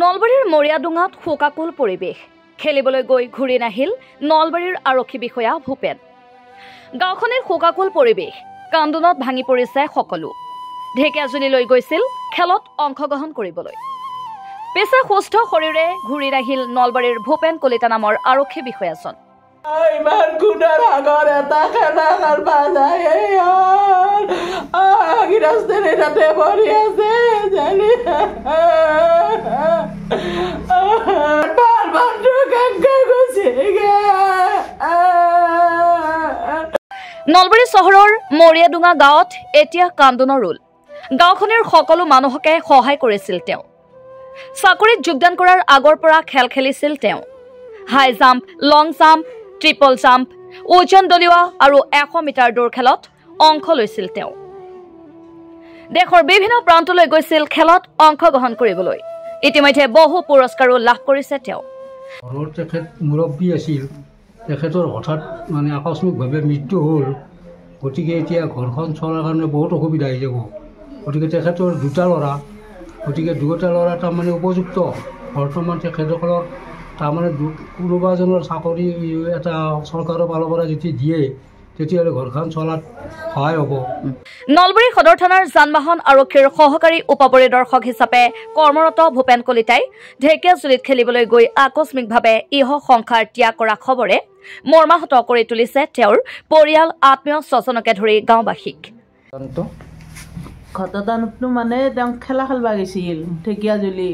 নলবাৰীৰ মৰিয়াডুঙাত শোকাকুল পৰিৱেশ খেলিবলৈ গৈ ঘূৰি নাহিল নলবাৰীৰ আৰক্ষী বিষয়া ভূপেন। গাঁওখনৰ শোকাকুল পৰিৱেশ কান্দোনত ভাঙি পৰিছে সকলো। ঢেকিয়াজুলি লৈ গৈছিল খেলত অংশগ্ৰহণ কৰিবলৈ। পেছা সুস্থ শৰীৰে ঘূৰি নাহিল নলবাৰীৰ ভূপেন কলিতা নামৰ আৰক্ষী বিষয়াজন। ইমান গুণৰ আগৰ এটা খেলা খেলবা যায় গৃহস্থৰে তাতে ভৰি আছে জানি নলবাৰী চহৰৰ মৰিয়াডুঙা গাঁৱত এতিয়া কান্দোনৰ ৰোল। গাঁওখনৰ সকলো মানুহকে সহায় কৰিছিল তেওঁ। চাকৰিত যোগদান কৰাৰ আগৰ পৰা খেল খেলিছিল তেওঁ। হাই জাম্প, লং জাম্প, ট্ৰিপল জাম্প, ওজন দলিওৱা আৰু 100 মিটাৰ দৌৰ খেলত অংশ লৈছিল তেওঁ। দেশৰ বিভিন্ন প্ৰান্তলৈ গৈছিল খেলত অংশগ্ৰহণ কৰিবলৈ। ইতিমধ্যে বহু পুৰস্কাৰো লাভ কৰিছে তেওঁ। তেখেত মুৰব্বী আছিল, তেখেতৰ হঠাৎ আকস্মিকভাৱে মৃত্যু হ'ল। গতিকে এতিয়া ঘৰখন চলাৰ কাৰণে বহুত অসুবিধা হৈ যাব। গতিকে তেখেতৰ দুটা ল'ৰা, গতিকে দুয়োটা ল'ৰা উপযুক্ত। বৰ্তমান তেখেতসকলৰ কোনোবা এজনৰ চাকৰি এটা চৰকাৰৰ ফালৰ পৰা যদি দিয়ে তেতিয়াহ'লে ঘৰখন চলাত সহায় হ'ব। নলবাৰী সদৰ থানাৰ যান-বাহন আৰক্ষীৰ সহকাৰী উপ-পৰিদৰ্শক হিচাপে কৰ্মৰত ভূপেন কলিতাই ঢেকিয়াজুলিত খেলিবলৈ গৈ আকস্মিকভাৱে ইহ সংসাৰ ত্যাগ কৰা খবৰে মৰ্মাহত কৰি তুলিছে তেওঁৰ পৰিয়াল, আত্মীয় স্বজনকে ধৰি গাঁওবাসীক। ঘটনাটো তেওঁ খেলা খেলবা গৈছিল ঢেকিয়াজুলি।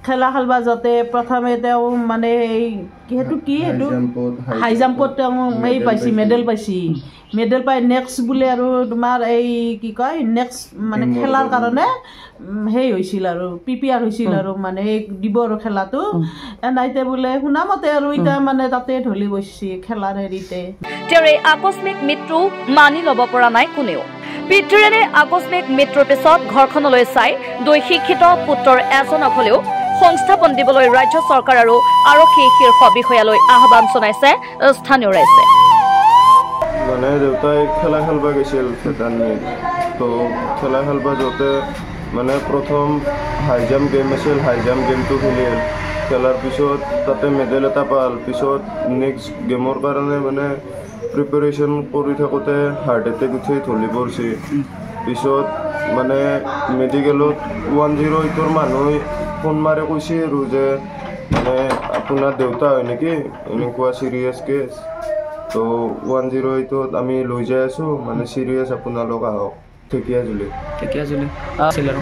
খেলা খেলবা যাতে প্ৰথমে তেওঁ হাই জাম্পত তেওঁ পাইছে, মেডেল পাইছে। মেডেল পাই নেক্সট বোলে আৰু তোমাৰ নেক্সট খেলাৰ কাৰণে হৈছিল আৰু PPR হৈছিল আৰু দিব আৰু খেলাটো এনাইতে বোলে শুনামতে আৰু এতিয়া তাতে ঢলি বসছে খেলাৰ হেৰিতে। তেওঁৰ এই আকস্মিক মৃত্যু মানি ল'ব পৰা নাই কোনেও। পিতৃৰে আকস্মিক মৃত্যুৰ পিছত ঘৰখনলৈ চাই দুই শিক্ষিত পুত্ৰৰ এজনক হলেও সংস্থাপন দিবলৈ ৰাজ্য চৰকাৰ আৰু আৰক্ষী শীৰ্ষ বিষয়ালৈ আহ্বান জনাইছে স্থানীয় ৰাইজে। দেউতাই খেলা খেলবা গৈছিল তো খেলা খেলবা যাওঁতে প্ৰথম হাই জাম্প গেম আছিল, হাই জাম্প গেমটো খেলিল। খেলাৰ পিছত তাতে মেডেল এটা পাল। পিছত নেক্সট গেমৰ কাৰণে প্ৰিপেৰেশ্যন কৰি থাকোঁতে হাৰ্ট এটেক উঠি ঢলি পৰিছে। পিছত মেডিকেলত 108ৰ মানুহে ফোন মাৰি কৈছে আৰু যে আপোনাৰ দেউতা হয় নেকি, এনেকুৱা চিৰিয়াছ কেছ। তো 108ত আমি লৈ যাই আছোঁ, চিৰিয়াছ আপোনালোক আহক ঢেকিয়াজুলি আছিল আৰু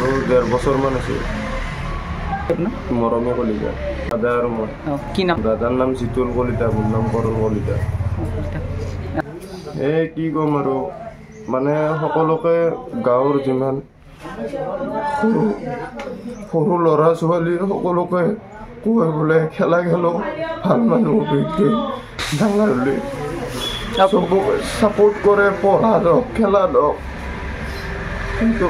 1.5 বছৰমান আছিল। মৰমে কলিতা দাদা আৰু মই। কি নাম? দাদাৰ নাম জিতুল কলিতা, মোৰ নাম কৰণ কলিতা। কি ক'ম আৰু সকলোকে গাঁৱৰ যিমান সৰু ল'ৰা ছোৱালী সকলোকে কয় বোলে খেলা খেলো, ভাল মানুহ ডাঙৰ হ'লে চবকে ছাপোৰ্ট কৰে, পঢ়া দক খেলা দক। কিন্তু